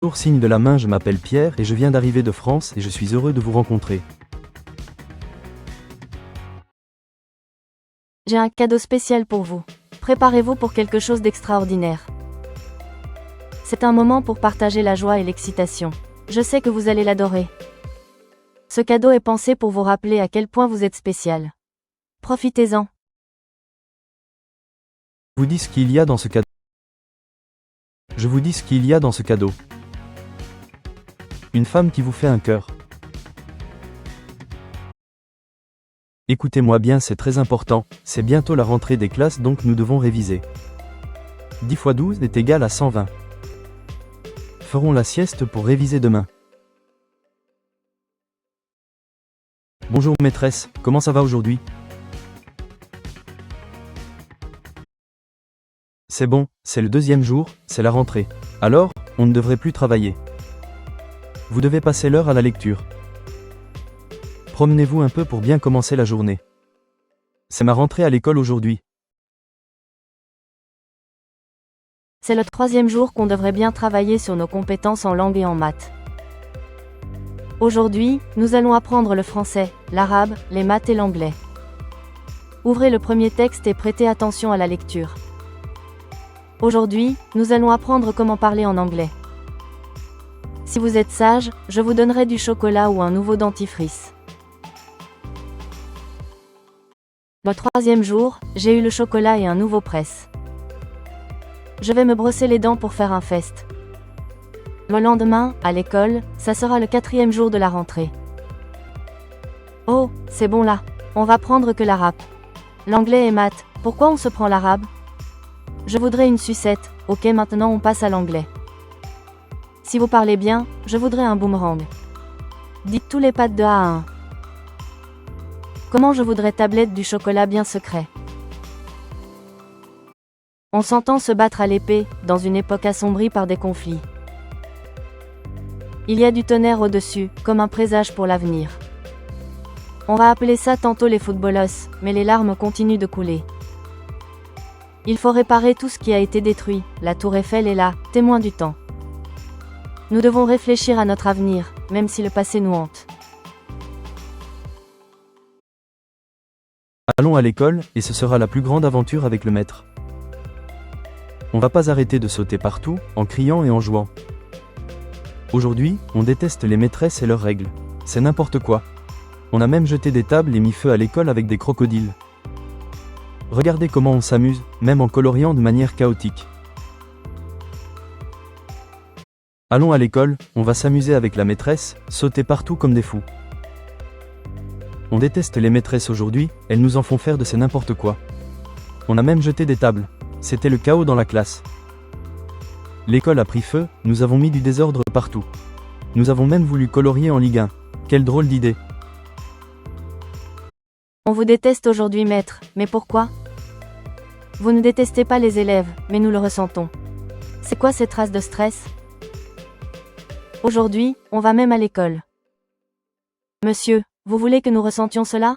Bonjour, signe de la main, je m'appelle Pierre et je viens d'arriver de France et je suis heureux de vous rencontrer. J'ai un cadeau spécial pour vous. Préparez-vous pour quelque chose d'extraordinaire. C'est un moment pour partager la joie et l'excitation. Je sais que vous allez l'adorer. Ce cadeau est pensé pour vous rappeler à quel point vous êtes spécial. Profitez-en. Je vous dis ce qu'il y a dans ce cadeau. Je vous dis ce qu'il y a dans ce cadeau. Une femme qui vous fait un cœur. Écoutez-moi bien, c'est très important, c'est bientôt la rentrée des classes donc nous devons réviser. 10 x 12 est égal à 120. Ferons la sieste pour réviser demain. Bonjour maîtresse, comment ça va aujourd'hui? C'est bon, c'est le deuxième jour, c'est la rentrée. Alors, on ne devrait plus travailler. Vous devez passer l'heure à la lecture. Promenez-vous un peu pour bien commencer la journée. C'est ma rentrée à l'école aujourd'hui. C'est le 3e jour qu'on devrait bien travailler sur nos compétences en langue et en maths. Aujourd'hui, nous allons apprendre le français, l'arabe, les maths et l'anglais. Ouvrez le premier texte et prêtez attention à la lecture. Aujourd'hui, nous allons apprendre comment parler en anglais. Si vous êtes sage, je vous donnerai du chocolat ou un nouveau dentifrice. Le 3e jour, j'ai eu le chocolat et un nouveau presse. Je vais me brosser les dents pour faire un fest. Le lendemain, à l'école, ça sera le 4e jour de la rentrée. Oh, c'est bon là, on va prendre que l'arabe. L'anglais et maths, pourquoi on se prend l'arabe? Je voudrais une sucette, ok maintenant on passe à l'anglais. Si vous parlez bien, je voudrais un boomerang. Dites tous les pattes de A à 1. Comment je voudrais tablette du chocolat bien secret. On s'entend se battre à l'épée, dans une époque assombrie par des conflits. Il y a du tonnerre au-dessus, comme un présage pour l'avenir. On va appeler ça tantôt les footballos, mais les larmes continuent de couler. Il faut réparer tout ce qui a été détruit, la tour Eiffel est là, témoin du temps. Nous devons réfléchir à notre avenir, même si le passé nous hante. Allons à l'école, et ce sera la plus grande aventure avec le maître. On va pas arrêter de sauter partout, en criant et en jouant. Aujourd'hui, on déteste les maîtresses et leurs règles. C'est n'importe quoi. On a même jeté des tables et mis feu à l'école avec des crocodiles. Regardez comment on s'amuse, même en coloriant de manière chaotique. Allons à l'école, on va s'amuser avec la maîtresse, sauter partout comme des fous. On déteste les maîtresses aujourd'hui, elles nous en font faire de ces n'importe quoi. On a même jeté des tables. C'était le chaos dans la classe. L'école a pris feu, nous avons mis du désordre partout. Nous avons même voulu colorier en Ligue 1. Quelle drôle d'idée. On vous déteste aujourd'hui maître, mais pourquoi? Vous ne détestez pas les élèves, mais nous le ressentons. C'est quoi ces traces de stress? Aujourd'hui, on va même à l'école. Monsieur, vous voulez que nous ressentions cela?